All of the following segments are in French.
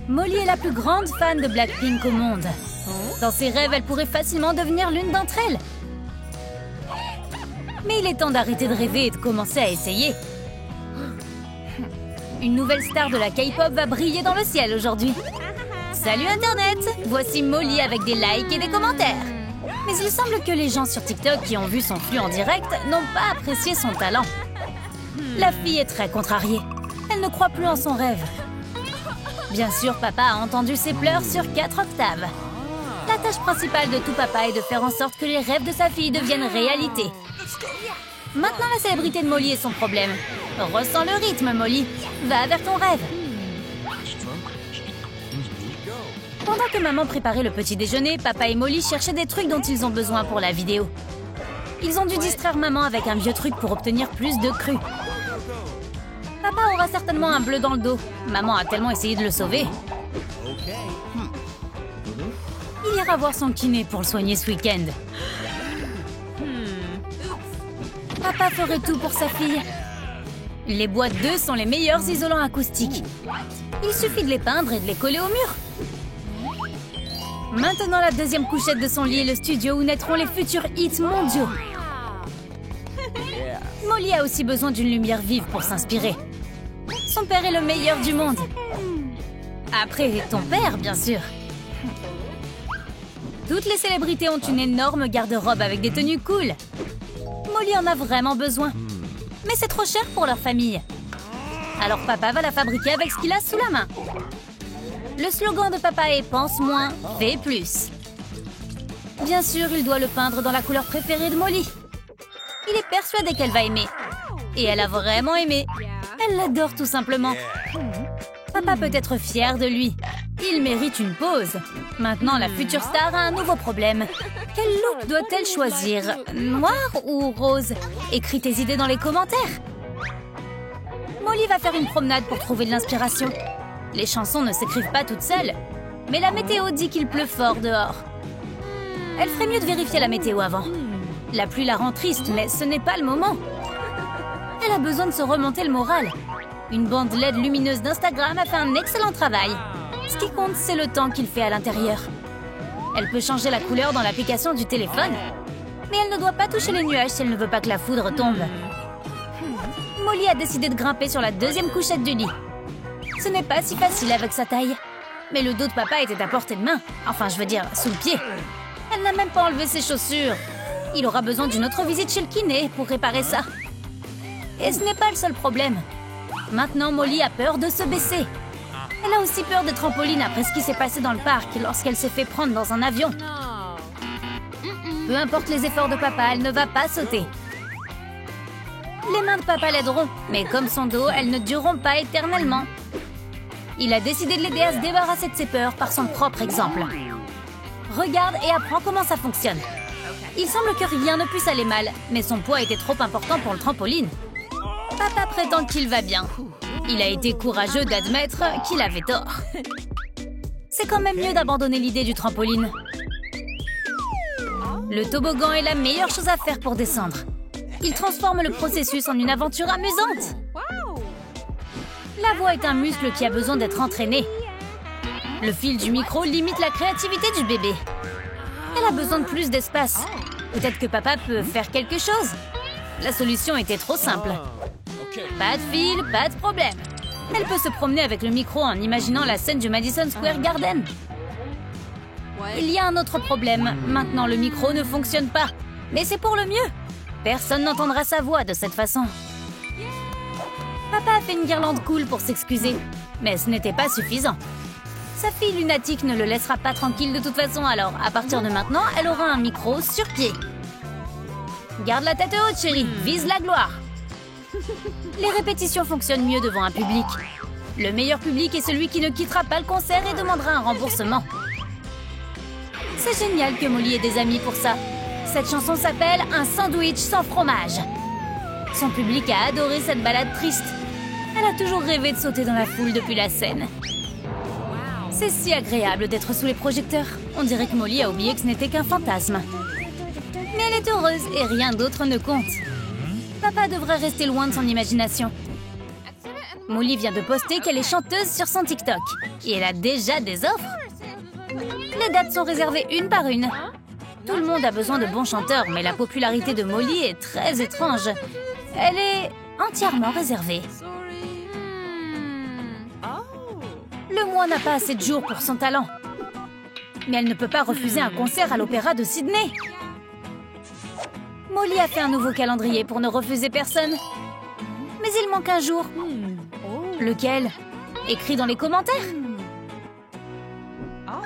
Molly est la plus grande fan de Blackpink au monde. Dans ses rêves, elle pourrait facilement devenir l'une d'entre elles. Mais il est temps d'arrêter de rêver et de commencer à essayer. Une nouvelle star de la K-pop va briller dans le ciel aujourd'hui. Salut Internet! Voici Molly avec des likes et des commentaires. Mais il semble que les gens sur TikTok qui ont vu son flux en direct n'ont pas apprécié son talent. La fille est très contrariée. Elle ne croit plus en son rêve. Bien sûr, papa a entendu ses pleurs sur 4 octaves. La tâche principale de tout papa est de faire en sorte que les rêves de sa fille deviennent réalité. Maintenant, la célébrité de Molly est son problème. Ressens le rythme, Molly. Va vers ton rêve. Pendant que maman préparait le petit déjeuner, papa et Molly cherchaient des trucs dont ils ont besoin pour la vidéo. Ils ont dû distraire maman avec un vieux truc pour obtenir plus de cru. Papa aura certainement un bleu dans le dos. Maman a tellement essayé de le sauver. Il ira voir son kiné pour le soigner ce week-end. Papa ferait tout pour sa fille. Les boîtes d'œufs sont les meilleurs isolants acoustiques. Il suffit de les peindre et de les coller au mur. Maintenant, la deuxième couchette de son lit est le studio où naîtront les futurs hits mondiaux. Molly a aussi besoin d'une lumière vive pour s'inspirer. Son père est le meilleur du monde. Après, ton père, bien sûr. Toutes les célébrités ont une énorme garde-robe avec des tenues cool. Molly en a vraiment besoin. Mais c'est trop cher pour leur famille. Alors papa va la fabriquer avec ce qu'il a sous la main. Le slogan de papa est « Pense moins, fais plus ». Bien sûr, il doit le peindre dans la couleur préférée de Molly. Il est persuadé qu'elle va aimer. Et elle a vraiment aimé. Elle l'adore tout simplement. Papa peut être fier de lui. Il mérite une pause. Maintenant, la future star a un nouveau problème. Quel look doit-elle choisir? Noir ou rose? Écris tes idées dans les commentaires. Molly va faire une promenade pour trouver de l'inspiration. Les chansons ne s'écrivent pas toutes seules. Mais la météo dit qu'il pleut fort dehors. Elle ferait mieux de vérifier la météo avant. La pluie la rend triste, mais ce n'est pas le moment. Elle a besoin de se remonter le moral. Une bande LED lumineuse d'Instagram a fait un excellent travail. Ce qui compte, c'est le temps qu'il fait à l'intérieur. Elle peut changer la couleur dans l'application du téléphone. Mais elle ne doit pas toucher les nuages si elle ne veut pas que la foudre tombe. Molly a décidé de grimper sur la deuxième couchette du lit. Ce n'est pas si facile avec sa taille. Mais le dos de papa était à portée de main. Enfin, je veux dire, sous le pied. Elle n'a même pas enlevé ses chaussures. Il aura besoin d'une autre visite chez le kiné pour réparer ça. Et ce n'est pas le seul problème. Maintenant, Molly a peur de se baisser. Elle a aussi peur des trampolines après ce qui s'est passé dans le parc lorsqu'elle s'est fait prendre dans un avion. Peu importe les efforts de papa, elle ne va pas sauter. Les mains de papa l'aideront, mais comme son dos, elles ne dureront pas éternellement. Il a décidé de l'aider à se débarrasser de ses peurs par son propre exemple. Regarde et apprends comment ça fonctionne. Il semble que rien ne puisse aller mal, mais son poids était trop important pour le trampoline. Papa prétend qu'il va bien. Il a été courageux d'admettre qu'il avait tort. C'est quand même mieux d'abandonner l'idée du trampoline. Le toboggan est la meilleure chose à faire pour descendre. Il transforme le processus en une aventure amusante. La voix est un muscle qui a besoin d'être entraîné. Le fil du micro limite la créativité du bébé. Elle a besoin de plus d'espace. Peut-être que papa peut faire quelque chose. La solution était trop simple. Pas de fil, pas de problème. Elle peut se promener avec le micro en imaginant la scène du Madison Square Garden. Il y a un autre problème. Maintenant, le micro ne fonctionne pas. Mais c'est pour le mieux. Personne n'entendra sa voix de cette façon. Papa a fait une guirlande cool pour s'excuser. Mais ce n'était pas suffisant. Sa fille lunatique ne le laissera pas tranquille de toute façon, alors à partir de maintenant, elle aura un micro sur pied. Garde la tête haute, chérie. Vise la gloire. Les répétitions fonctionnent mieux devant un public. Le meilleur public est celui qui ne quittera pas le concert et demandera un remboursement. C'est génial que Molly ait des amis pour ça. Cette chanson s'appelle « Un sandwich sans fromage ». Son public a adoré cette balade triste. Elle a toujours rêvé de sauter dans la foule depuis la scène. C'est si agréable d'être sous les projecteurs. On dirait que Molly a oublié que ce n'était qu'un fantasme. Mais elle est heureuse et rien d'autre ne compte. Papa devrait rester loin de son imagination. Molly vient de poster qu'elle est chanteuse sur son TikTok. Et elle a déjà des offres. Les dates sont réservées une par une. Tout le monde a besoin de bons chanteurs, mais la popularité de Molly est très étrange. Elle est entièrement réservée. Le mois n'a pas assez de jours pour son talent. Mais elle ne peut pas refuser un concert à l'Opéra de Sydney. Molly a fait un nouveau calendrier pour ne refuser personne. Mais il manque un jour. Lequel? Écrit dans les commentaires.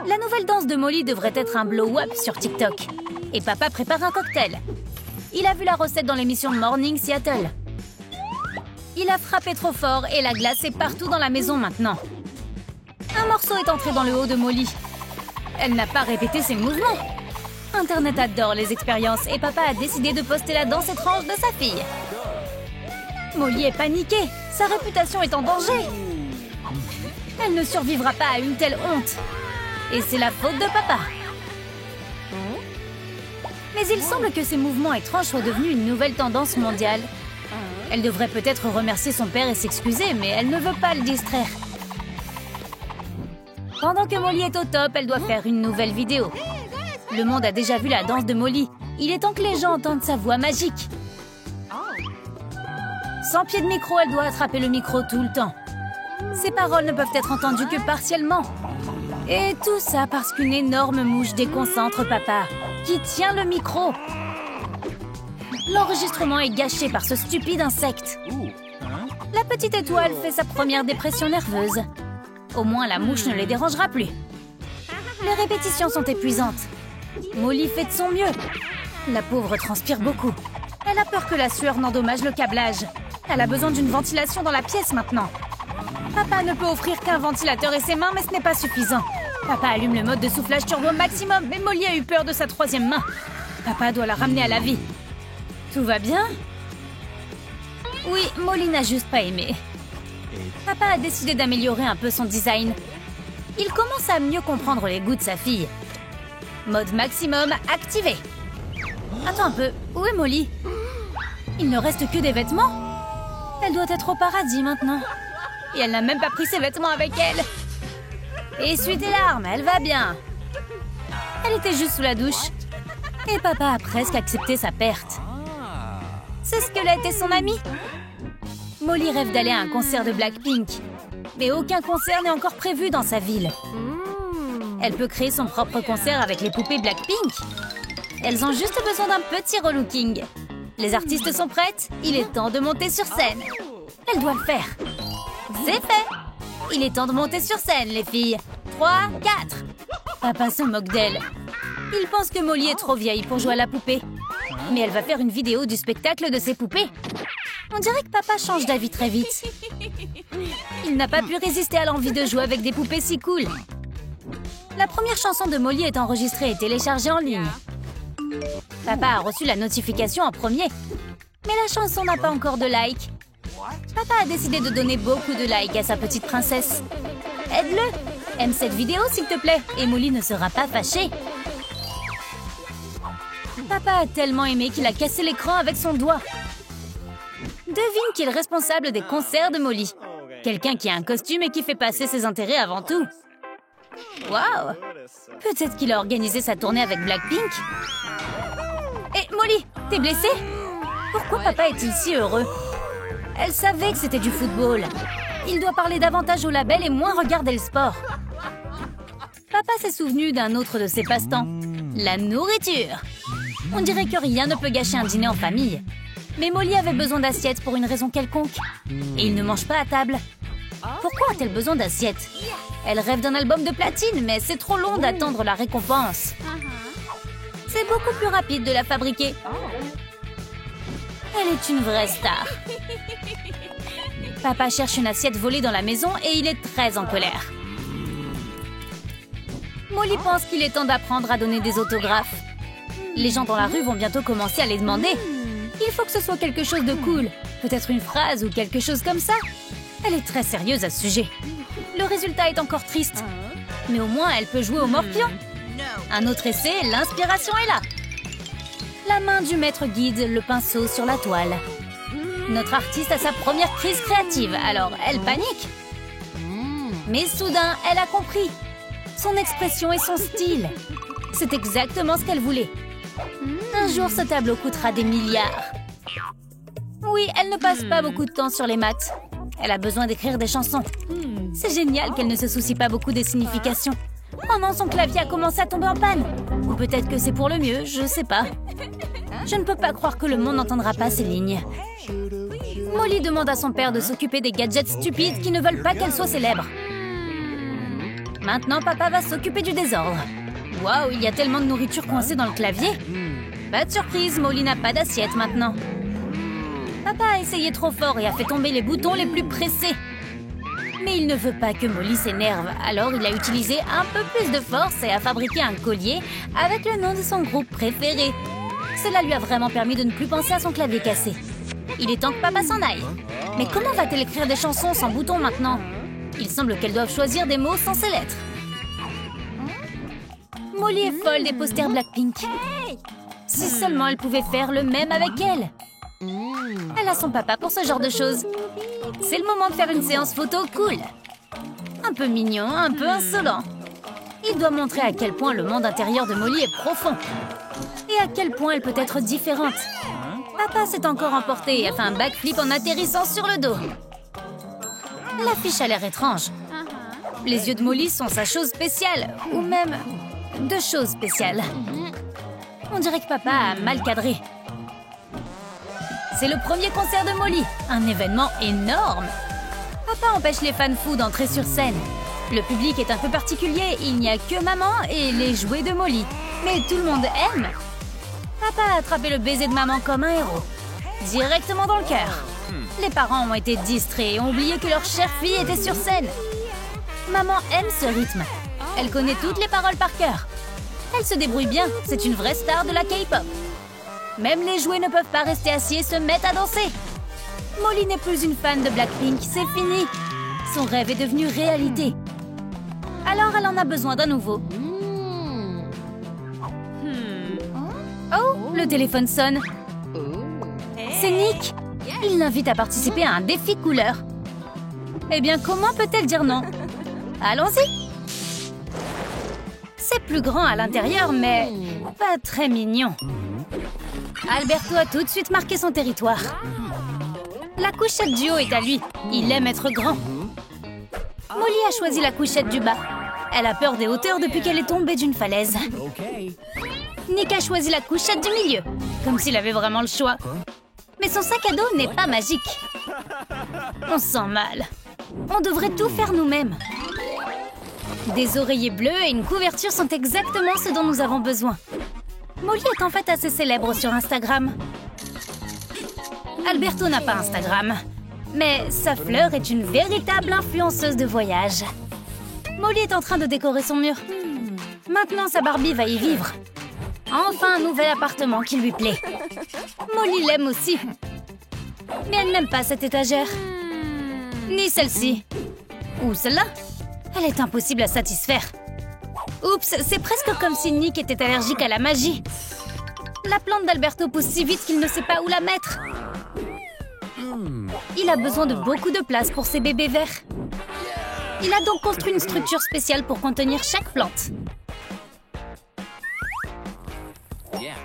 La nouvelle danse de Molly devrait être un blow-up sur TikTok. Et papa prépare un cocktail. Il a vu la recette dans l'émission Morning Seattle. Il a frappé trop fort et la glace est partout dans la maison maintenant. Un morceau est entré dans le haut de Molly. Elle n'a pas répété ses mouvements. Internet adore les expériences et papa a décidé de poster la danse étrange de sa fille. Molly est paniquée. Sa réputation est en danger. Elle ne survivra pas à une telle honte. Et c'est la faute de papa. Mais il semble que ces mouvements étranges soient devenus une nouvelle tendance mondiale. Elle devrait peut-être remercier son père et s'excuser, mais elle ne veut pas le distraire. Pendant que Molly est au top, elle doit faire une nouvelle vidéo. Le monde a déjà vu la danse de Molly. Il est temps que les gens entendent sa voix magique. Sans pied de micro, elle doit attraper le micro tout le temps. Ses paroles ne peuvent être entendues que partiellement. Et tout ça parce qu'une énorme mouche déconcentre papa, qui tient le micro. L'enregistrement est gâché par ce stupide insecte. La petite étoile fait sa première dépression nerveuse. Au moins, la mouche ne les dérangera plus. Les répétitions sont épuisantes. Molly fait de son mieux. La pauvre transpire beaucoup. Elle a peur que la sueur n'endommage le câblage. Elle a besoin d'une ventilation dans la pièce maintenant. Papa ne peut offrir qu'un ventilateur et ses mains, mais ce n'est pas suffisant. Papa allume le mode de soufflage turbo maximum, mais Molly a eu peur de sa troisième main. Papa doit la ramener à la vie. Tout va bien? Oui, Molly n'a juste pas aimé. Papa a décidé d'améliorer un peu son design. Il commence à mieux comprendre les goûts de sa fille. Mode maximum activé. Attends un peu, où est Molly? Il ne reste que des vêtements? Elle doit être au paradis maintenant. Et elle n'a même pas pris ses vêtements avec elle. Essuie tes larmes, elle va bien. Elle était juste sous la douche. Et papa a presque accepté sa perte. Ce squelette est son ami. Molly rêve d'aller à un concert de Blackpink. Mais aucun concert n'est encore prévu dans sa ville. Elle peut créer son propre concert avec les poupées Blackpink. Elles ont juste besoin d'un petit relooking. Les artistes sont prêtes, il est temps de monter sur scène. Elle doit le faire. C'est fait. Il est temps de monter sur scène, les filles. 3, 4. Papa se moque d'elle. Il pense que Molly est trop vieille pour jouer à la poupée. Mais elle va faire une vidéo du spectacle de ses poupées. On dirait que papa change d'avis très vite. Il n'a pas pu résister à l'envie de jouer avec des poupées si cool. La première chanson de Molly est enregistrée et téléchargée en ligne. Papa a reçu la notification en premier. Mais la chanson n'a pas encore de likes. Papa a décidé de donner beaucoup de likes à sa petite princesse. Aide-le. Aime cette vidéo s'il te plaît et Molly ne sera pas fâchée. Papa a tellement aimé qu'il a cassé l'écran avec son doigt. Devine qui est le responsable des concerts de Molly. Quelqu'un qui a un costume et qui fait passer ses intérêts avant tout. Waouh! Peut-être qu'il a organisé sa tournée avec Blackpink. Hé, Molly, t'es blessée? Pourquoi papa est-il si heureux? Elle savait que c'était du football. Il doit parler davantage au label et moins regarder le sport. Papa s'est souvenu d'un autre de ses passe-temps. La nourriture. On dirait que rien ne peut gâcher un dîner en famille. Mais Molly avait besoin d'assiettes pour une raison quelconque. Et il ne mange pas à table. Pourquoi a-t-elle besoin d'assiettes? Elle rêve d'un album de platine, mais c'est trop long d'attendre la récompense. C'est beaucoup plus rapide de la fabriquer. Elle est une vraie star. Papa cherche une assiette volée dans la maison et il est très en colère. Molly pense qu'il est temps d'apprendre à donner des autographes. Les gens dans la rue vont bientôt commencer à les demander. Il faut que ce soit quelque chose de cool. Peut-être une phrase ou quelque chose comme ça. Elle est très sérieuse à ce sujet. Le résultat est encore triste. Mais au moins, elle peut jouer au morpion. Un autre essai, l'inspiration est là. La main du maître guide le pinceau sur la toile. Notre artiste a sa première crise créative, alors elle panique. Mais soudain, elle a compris. Son expression et son style. C'est exactement ce qu'elle voulait. Un jour, ce tableau coûtera des milliards. Oui, elle ne passe pas beaucoup de temps sur les maths. Elle a besoin d'écrire des chansons. C'est génial qu'elle ne se soucie pas beaucoup des significations. Oh non, son clavier a commencé à tomber en panne. Ou peut-être que c'est pour le mieux, je sais pas. Je ne peux pas croire que le monde n'entendra pas ces lignes. Molly demande à son père de s'occuper des gadgets stupides qui ne veulent pas qu'elle soit célèbre. Maintenant, papa va s'occuper du désordre. Waouh, il y a tellement de nourriture coincée dans le clavier. Pas de surprise, Molly n'a pas d'assiette maintenant. Papa a essayé trop fort et a fait tomber les boutons les plus pressés. Mais il ne veut pas que Molly s'énerve, alors il a utilisé un peu plus de force et a fabriqué un collier avec le nom de son groupe préféré. Cela lui a vraiment permis de ne plus penser à son clavier cassé. Il est temps que papa s'en aille. Mais comment va-t-elle écrire des chansons sans boutons maintenant? Il semble qu'elle doive choisir des mots sans ces lettres. Molly est folle des posters Blackpink. Si seulement elle pouvait faire le même avec elle. Elle a son papa pour ce genre de choses. C'est le moment de faire une séance photo cool. Un peu mignon, un peu insolent. Il doit montrer à quel point le monde intérieur de Molly est profond. Et à quel point elle peut être différente. Papa s'est encore emporté et a fait un backflip en atterrissant sur le dos. L'affiche a l'air étrange. Les yeux de Molly sont sa chose spéciale. Ou même deux choses spéciales. On dirait que papa a mal cadré. C'est le premier concert de Molly. Un événement énorme. Papa empêche les fans fous d'entrer sur scène. Le public est un peu particulier. Il n'y a que maman et les jouets de Molly. Mais tout le monde aime. Papa a attrapé le baiser de maman comme un héros. Directement dans le cœur. Les parents ont été distraits et ont oublié que leur chère fille était sur scène. Maman aime ce rythme. Elle connaît toutes les paroles par cœur. Elle se débrouille bien. C'est une vraie star de la K-pop. Même les jouets ne peuvent pas rester assis et se mettent à danser. Molly n'est plus une fan de Blackpink, c'est fini. Son rêve est devenu réalité. Alors elle en a besoin d'un nouveau. Oh, le téléphone sonne. C'est Nick. Il l'invite à participer à un défi couleur. Eh bien, comment peut-elle dire non? Allons-y. C'est plus grand à l'intérieur, mais pas très mignon. Alberto a tout de suite marqué son territoire. La couchette du haut est à lui. Il aime être grand. Molly a choisi la couchette du bas. Elle a peur des hauteurs depuis qu'elle est tombée d'une falaise. Nick a choisi la couchette du milieu, comme s'il avait vraiment le choix. Mais son sac à dos n'est pas magique. On se sent mal. On devrait tout faire nous-mêmes. Des oreillers bleus et une couverture sont exactement ce dont nous avons besoin. Molly est en fait assez célèbre sur Instagram. Alberto n'a pas Instagram. Mais sa fleur est une véritable influenceuse de voyage. Molly est en train de décorer son mur. Maintenant, sa Barbie va y vivre. Enfin, un nouvel appartement qui lui plaît. Molly l'aime aussi. Mais elle n'aime pas cette étagère. Ni celle-ci. Ou celle-là. Elle est impossible à satisfaire. Oups, c'est presque comme si Nick était allergique à la magie. La plante d'Alberto pousse si vite qu'il ne sait pas où la mettre. Il a besoin de beaucoup de place pour ses bébés verts. Il a donc construit une structure spéciale pour contenir chaque plante.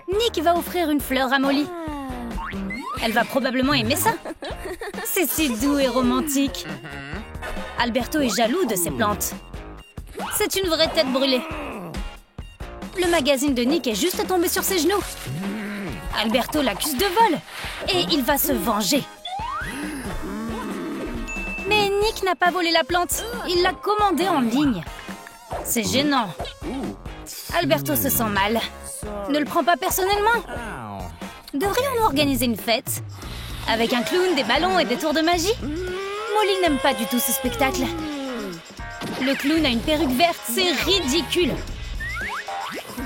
Nick va offrir une fleur à Molly. Elle va probablement aimer ça. C'est si doux et romantique. Alberto est jaloux de ses plantes. C'est une vraie tête brûlée. Le magazine de Nick est juste tombé sur ses genoux. Alberto l'accuse de vol. Et il va se venger. Mais Nick n'a pas volé la plante. Il l'a commandée en ligne. C'est gênant. Alberto se sent mal. Ne le prends pas personnellement. Devrions-nous organiser une fête? Avec un clown, des ballons et des tours de magie? Molly n'aime pas du tout ce spectacle. Le clown a une perruque verte, c'est ridicule.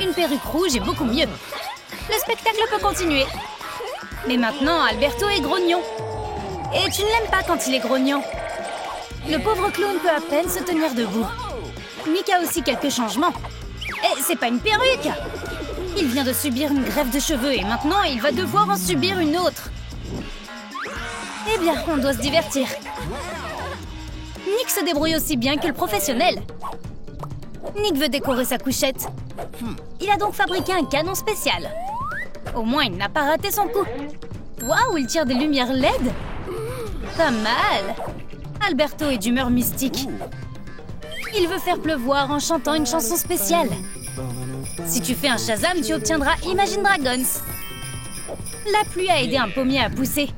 Une perruque rouge est beaucoup mieux. Le spectacle peut continuer. Mais maintenant, Alberto est grognon. Et tu ne l'aimes pas quand il est grognon. Le pauvre clown peut à peine se tenir debout. Nick a aussi quelques changements. Et c'est pas une perruque! Il vient de subir une greffe de cheveux et maintenant il va devoir en subir une autre. Eh bien, on doit se divertir. Nick se débrouille aussi bien que le professionnel. Nick veut décorer sa couchette. Il a donc fabriqué un canon spécial. Au moins, il n'a pas raté son coup. Waouh, il tire des lumières LED. Pas mal. Alberto est d'humeur mystique. Il veut faire pleuvoir en chantant une chanson spéciale. Si tu fais un Shazam, tu obtiendras Imagine Dragons. La pluie a aidé un pommier à pousser.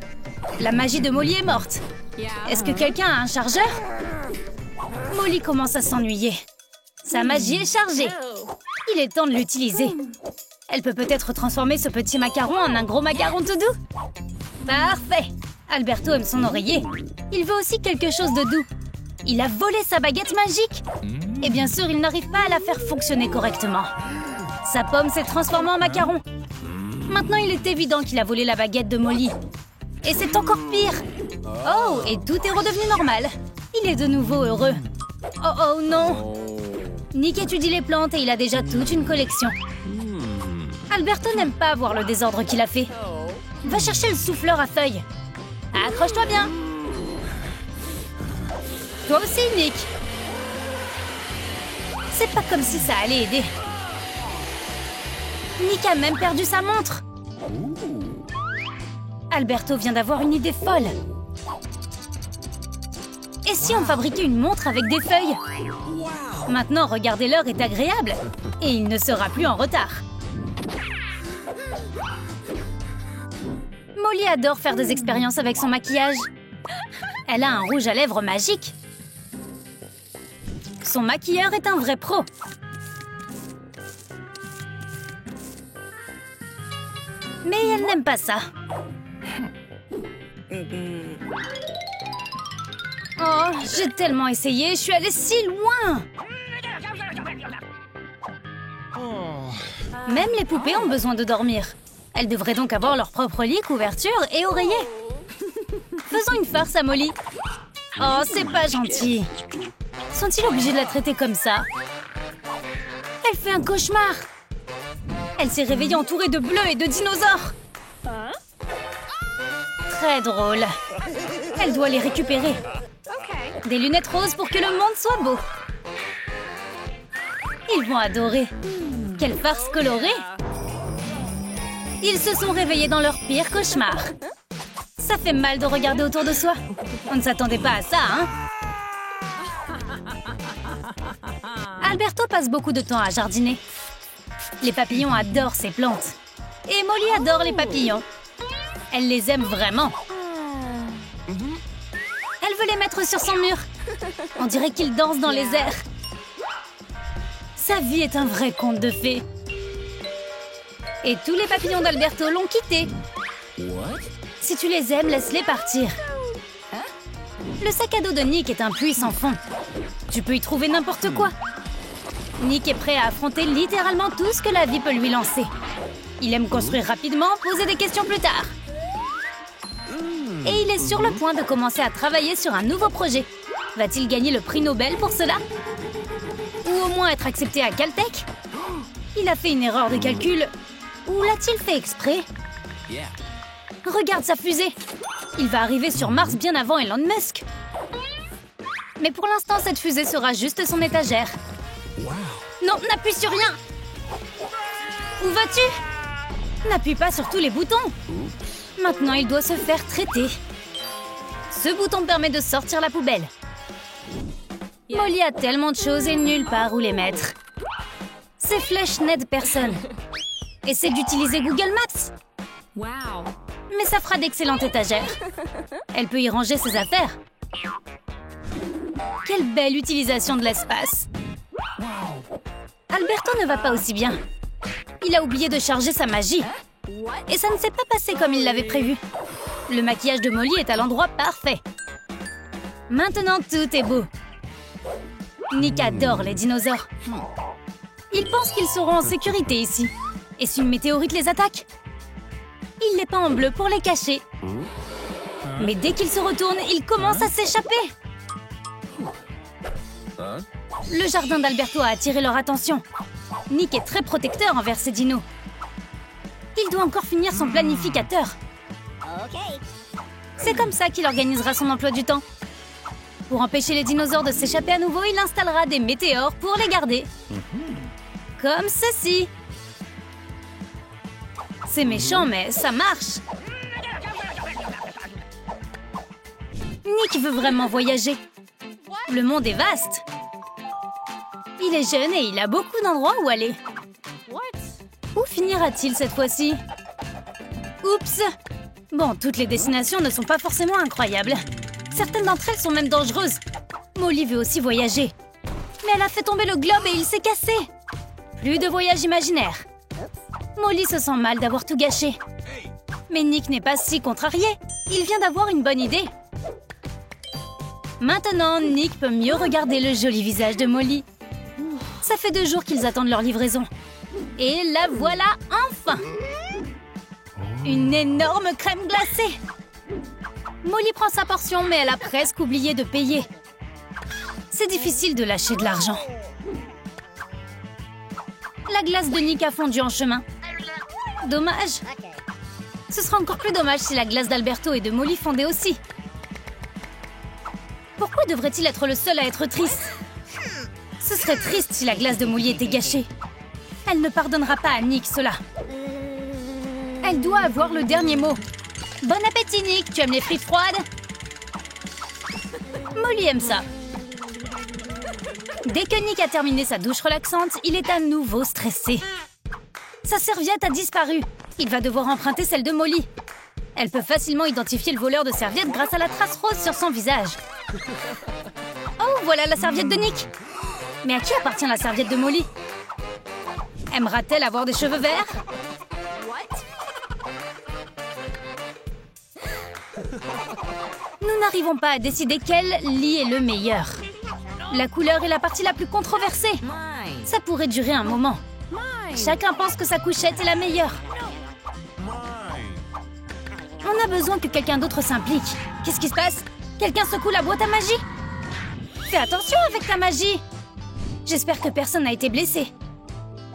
La magie de Molly est morte. Est-ce que quelqu'un a un chargeur? Molly commence à s'ennuyer. Sa magie est chargée. Il est temps de l'utiliser. Elle peut peut-être transformer ce petit macaron en un gros macaron tout doux. Parfait. Alberto aime son oreiller. Il veut aussi quelque chose de doux. Il a volé sa baguette magique. Et bien sûr, il n'arrive pas à la faire fonctionner correctement. Sa pomme s'est transformée en macaron. Maintenant, il est évident qu'il a volé la baguette de Molly. Et c'est encore pire. Oh, et tout est redevenu normal. Il est de nouveau heureux. Oh oh non. Nick étudie les plantes et il a déjà toute une collection. Alberto n'aime pas voir le désordre qu'il a fait. Va chercher le souffleur à feuilles. Accroche-toi bien. Toi aussi, Nick. C'est pas comme si ça allait aider. Nick a même perdu sa montre. Alberto vient d'avoir une idée folle. Et si on fabriquait une montre avec des feuilles? Maintenant, regarder l'heure est agréable. Et il ne sera plus en retard. Molly adore faire des expériences avec son maquillage. Elle a un rouge à lèvres magique. Son maquilleur est un vrai pro. Mais elle n'aime pas ça. Oh, j'ai tellement essayé, je suis allée si loin. Même les poupées ont besoin de dormir. Elles devraient donc avoir leur propre lit, couverture et oreiller. Faisons une farce à Molly. Oh, c'est pas gentil. Sont-ils obligés de la traiter comme ça? Elle fait un cauchemar. Elle s'est réveillée entourée de bleus et de dinosaures. Très drôle. Elle doit les récupérer. Des lunettes roses pour que le monde soit beau. Ils vont adorer. Quelle farce colorée. Ils se sont réveillés dans leur pire cauchemar. Ça fait mal de regarder autour de soi. On ne s'attendait pas à ça, hein? Alberto passe beaucoup de temps à jardiner. Les papillons adorent ces plantes. Et Molly adore les papillons. Elle les aime vraiment. Elle veut les mettre sur son mur. On dirait qu'ils dansent dans les airs. Sa vie est un vrai conte de fées. Et tous les papillons d'Alberto l'ont quitté. Si tu les aimes, laisse-les partir. Le sac à dos de Nick est un puits sans fond. Tu peux y trouver n'importe quoi. Nick est prêt à affronter littéralement tout ce que la vie peut lui lancer. Il aime construire rapidement, poser des questions plus tard. Et il est sur le point de commencer à travailler sur un nouveau projet. Va-t-il gagner le prix Nobel pour cela? Ou au moins être accepté à Caltech? Il a fait une erreur de calcul. Ou l'a-t-il fait exprès? Regarde sa fusée. Il va arriver sur Mars bien avant Elon Musk. Mais pour l'instant, cette fusée sera juste son étagère. Non, n'appuie sur rien. Où vas-tu? N'appuie pas sur tous les boutons. Maintenant, il doit se faire traiter. Ce bouton permet de sortir la poubelle. Molly a tellement de choses et nulle part où les mettre. Ces flèches n'aident personne. Essaie d'utiliser Google Maps. Mais ça fera d'excellentes étagères. Elle peut y ranger ses affaires. Quelle belle utilisation de l'espace. Alberto ne va pas aussi bien. Il a oublié de charger sa magie. Et ça ne s'est pas passé comme il l'avait prévu. Le maquillage de Molly est à l'endroit parfait. Maintenant, tout est beau. Nick adore les dinosaures. Il pense qu'ils seront en sécurité ici. Et si une météorite les attaque? Il les peint en bleu pour les cacher. Mais dès qu'ils se retournent, ils commencent à s'échapper. Le jardin d'Alberto a attiré leur attention. Nick est très protecteur envers ces dinos. Il doit encore finir son planificateur. C'est comme ça qu'il organisera son emploi du temps. Pour empêcher les dinosaures de s'échapper à nouveau, il installera des météores pour les garder. Comme ceci. C'est méchant, mais ça marche. Nick veut vraiment voyager. Le monde est vaste. Il est jeune et il a beaucoup d'endroits où aller. Où finira-t-il cette fois-ci? Oups! Bon, toutes les destinations ne sont pas forcément incroyables. Certaines d'entre elles sont même dangereuses. Molly veut aussi voyager. Mais elle a fait tomber le globe et il s'est cassé. Plus de voyage imaginaire. Molly se sent mal d'avoir tout gâché. Mais Nick n'est pas si contrarié. Il vient d'avoir une bonne idée. Maintenant, Nick peut mieux regarder le joli visage de Molly. Ça fait 2 jours qu'ils attendent leur livraison. Et la voilà enfin! Une énorme crème glacée! Molly prend sa portion, mais elle a presque oublié de payer. C'est difficile de lâcher de l'argent. La glace de Nick a fondu en chemin. Dommage. Ce sera encore plus dommage si la glace d'Alberto et de Molly fondait aussi. Pourquoi devrait-il être le seul à être triste? Ce serait triste si la glace de Molly était gâchée. Elle ne pardonnera pas à Nick cela. Elle doit avoir le dernier mot. Bon appétit, Nick. Tu aimes les frites froides? Molly aime ça. Dès que Nick a terminé sa douche relaxante, il est à nouveau stressé. Sa serviette a disparu. Il va devoir emprunter celle de Molly. Elle peut facilement identifier le voleur de serviettes grâce à la trace rose sur son visage. Oh, voilà la serviette de Nick. Mais à qui appartient la serviette de Molly? Aimera-t-elle avoir des cheveux verts? Nous n'arrivons pas à décider quel lit est le meilleur. La couleur est la partie la plus controversée. Ça pourrait durer un moment. Chacun pense que sa couchette est la meilleure. On a besoin que quelqu'un d'autre s'implique. Qu'est-ce qui se passe? Quelqu'un secoue la boîte à magie? Fais attention avec ta magie. J'espère que personne n'a été blessé.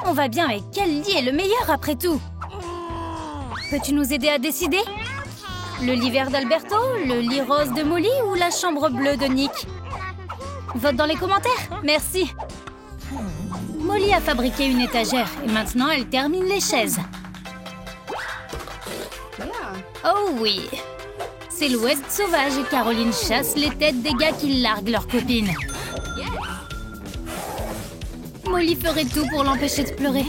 On va bien, mais quel lit est le meilleur après tout? Peux-tu nous aider à décider? Le lit vert d'Alberto, le lit rose de Molly ou la chambre bleue de Nick? Vote dans les commentaires, merci. Molly a fabriqué une étagère et maintenant elle termine les chaises. Oh oui! C'est l'Ouest sauvage et Caroline chasse les têtes des gars qui larguent leurs copines. Molly ferait tout pour l'empêcher de pleurer.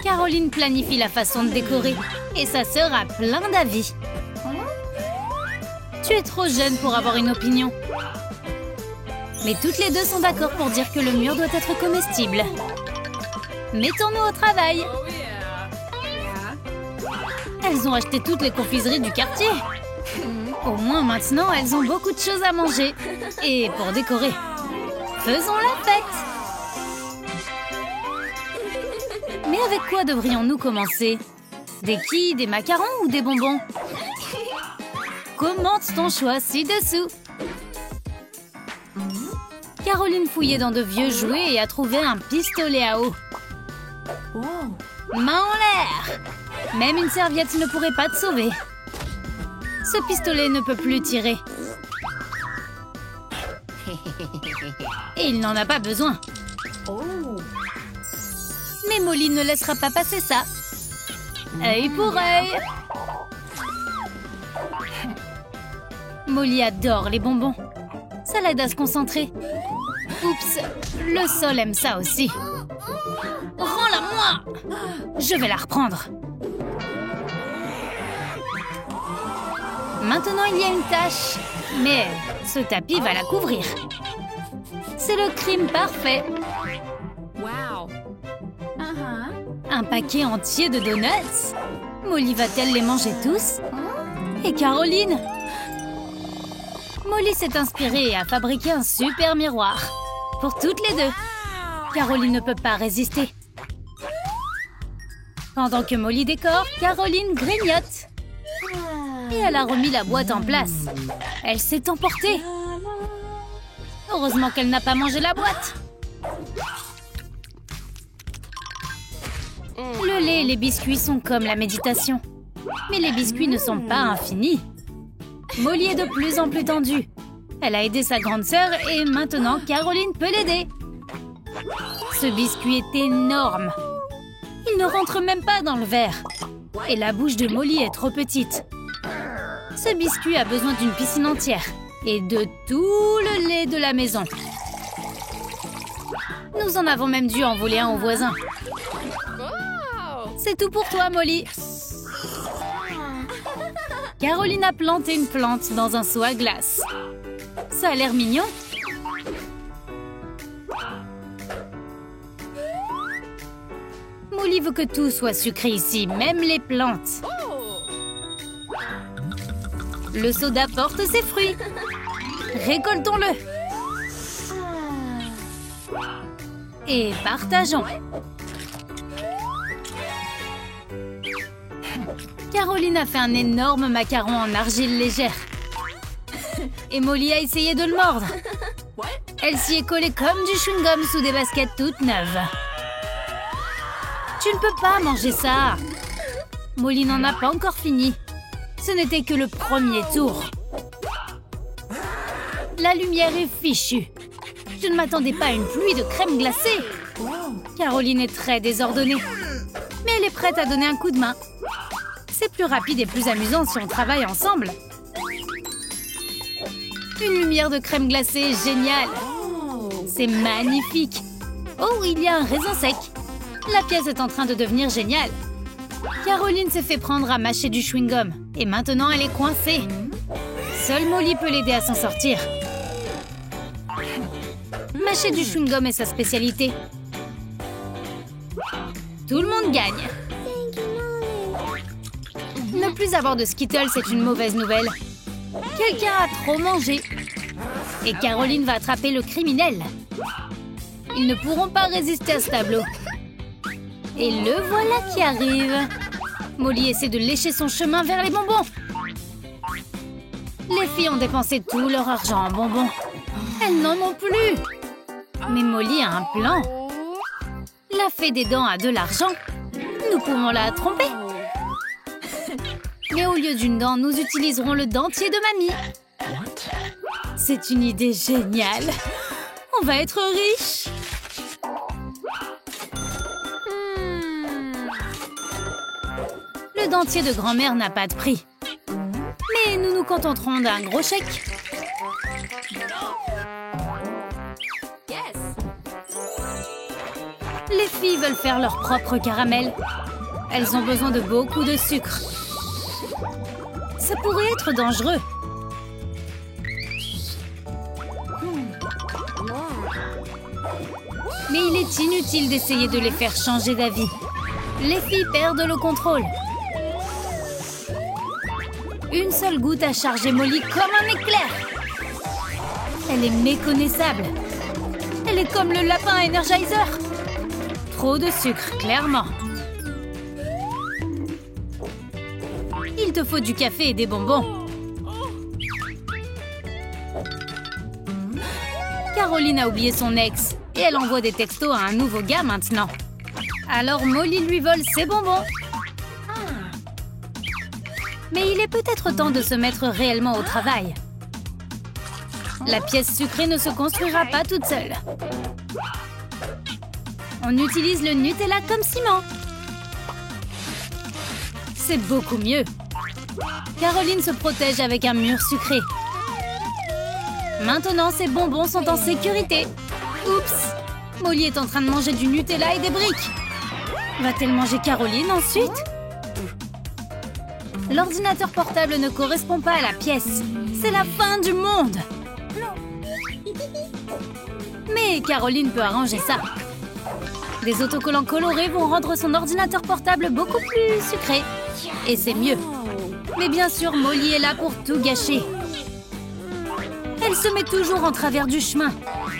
Caroline planifie la façon de décorer et sa sœur a plein d'avis. Tu es trop jeune pour avoir une opinion. Mais toutes les deux sont d'accord pour dire que le mur doit être comestible. Mettons-nous au travail. Elles ont acheté toutes les confiseries du quartier. Au moins maintenant, elles ont beaucoup de choses à manger. Et pour décorer, faisons la fête. Mais avec quoi devrions-nous commencer? Des quilles, des macarons ou des bonbons? Commente ton choix ci-dessous. Caroline fouillait dans de vieux jouets et a trouvé un pistolet à eau. Main en l'air! Même une serviette ne pourrait pas te sauver. Ce pistolet ne peut plus tirer. Et il n'en a pas besoin. Mais Molly ne laissera pas passer ça. Œil pour œil. Molly adore les bonbons. Ça l'aide à se concentrer. Oups, le sol aime ça aussi. Rends-la-moi! Je vais la reprendre. Maintenant, il y a une tache. Mais ce tapis va la couvrir. C'est le crime parfait. Un paquet entier de donuts? Molly va-t-elle les manger tous? Et Caroline? Molly s'est inspirée et a fabriqué un super miroir. Pour toutes les deux. Caroline ne peut pas résister. Pendant que Molly décore, Caroline grignote. Et elle a remis la boîte en place. Elle s'est emportée. Heureusement qu'elle n'a pas mangé la boîte. Le lait et les biscuits sont comme la méditation. Mais les biscuits ne sont pas infinis. Molly est de plus en plus tendue. Elle a aidé sa grande sœur et maintenant Caroline peut l'aider. Ce biscuit est énorme. Il ne rentre même pas dans le verre. Et la bouche de Molly est trop petite. Ce biscuit a besoin d'une piscine entière et de tout le lait de la maison. Nous en avons même dû en voler un au voisin. C'est tout pour toi, Molly. Caroline a planté une plante dans un seau à glace. Ça a l'air mignon. Molly veut que tout soit sucré ici, même les plantes. Le soda porte ses fruits. Récoltons-le. Et partageons. Caroline a fait un énorme macaron en argile légère. Et Molly a essayé de le mordre. Elle s'y est collée comme du chewing-gum sous des baskets toutes neuves. Tu ne peux pas manger ça. Molly n'en a pas encore fini. Ce n'était que le premier tour. La lumière est fichue. Je ne m'attendais pas à une pluie de crème glacée. Caroline est très désordonnée. Mais elle est prête à donner un coup de main. C'est plus rapide et plus amusant si on travaille ensemble. Une lumière de crème glacée géniale. C'est magnifique. Oh, il y a un raisin sec. La pièce est en train de devenir géniale. Caroline s'est fait prendre à mâcher du chewing-gum. Et maintenant, elle est coincée. Seule Molly peut l'aider à s'en sortir. Mâcher du chewing-gum est sa spécialité. Tout le monde gagne. Ne plus avoir de Skittles, c'est une mauvaise nouvelle. Quelqu'un a trop mangé. Et Caroline va attraper le criminel. Ils ne pourront pas résister à ce tableau. Et le voilà qui arrive. Molly essaie de lécher son chemin vers les bonbons. Les filles ont dépensé tout leur argent en bonbons. Elles n'en ont plus. Mais Molly a un plan. La fée des dents a de l'argent. Nous pouvons la tromper. Mais au lieu d'une dent, nous utiliserons le dentier de mamie. C'est une idée géniale. On va être riches. Le dentier de grand-mère n'a pas de prix. Mais nous nous contenterons d'un gros chèque. Les filles veulent faire leur propre caramel. Elles ont besoin de beaucoup de sucre. Ça pourrait être dangereux. Mais il est inutile d'essayer de les faire changer d'avis. Les filles perdent le contrôle. Une seule goutte a chargé Molly comme un éclair. Elle est méconnaissable. Elle est comme le lapin Energizer. Trop de sucre, clairement. Il te faut du café et des bonbons. Caroline a oublié son ex et elle envoie des textos à un nouveau gars maintenant. Alors Molly lui vole ses bonbons. Mais il est peut-être temps de se mettre réellement au travail. La pièce sucrée ne se construira pas toute seule. On utilise le Nutella comme ciment. C'est beaucoup mieux. Caroline se protège avec un mur sucré. Maintenant, ses bonbons sont en sécurité. Oups! Molly est en train de manger du Nutella et des briques. Va-t-elle manger Caroline ensuite? L'ordinateur portable ne correspond pas à la pièce. C'est la fin du monde. Mais Caroline peut arranger ça. Des autocollants colorés vont rendre son ordinateur portable beaucoup plus sucré. Et c'est mieux. Mais bien sûr, Molly est là pour tout gâcher. Elle se met toujours en travers du chemin.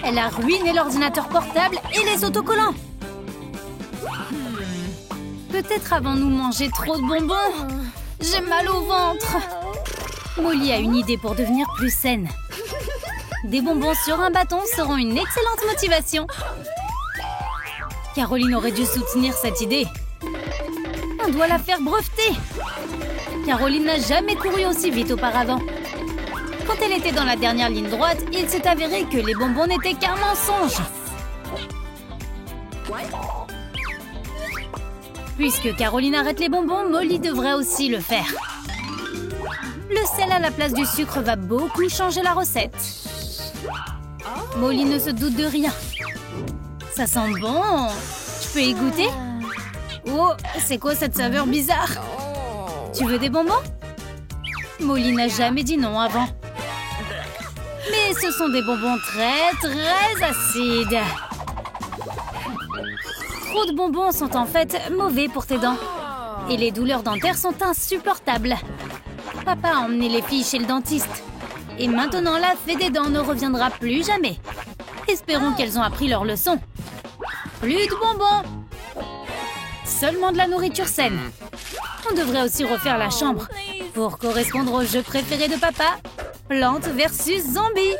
Elle a ruiné l'ordinateur portable et les autocollants. Peut-être avons-nous mangé trop de bonbons. J'ai mal au ventre. Molly a une idée pour devenir plus saine. Des bonbons sur un bâton seront une excellente motivation. Caroline aurait dû soutenir cette idée. On doit la faire breveter. Caroline n'a jamais couru aussi vite auparavant. Quand elle était dans la dernière ligne droite, il s'est avéré que les bonbons n'étaient qu'un mensonge. Puisque Caroline arrête les bonbons, Molly devrait aussi le faire. Le sel à la place du sucre va beaucoup changer la recette. Molly ne se doute de rien. Ça sent bon. Je peux y goûter? Oh, c'est quoi cette saveur bizarre? Tu veux des bonbons? Molly n'a jamais dit non avant. Mais ce sont des bonbons très acides. Trop de bonbons sont en fait mauvais pour tes dents. Et les douleurs dentaires sont insupportables. Papa a emmené les filles chez le dentiste. Et maintenant, la fée des dents ne reviendra plus jamais. Espérons qu'elles ont appris leur leçon. Plus de bonbons. Seulement de la nourriture saine. On devrait aussi refaire la chambre. Pour correspondre au jeu préféré de papa, Plante versus Zombie.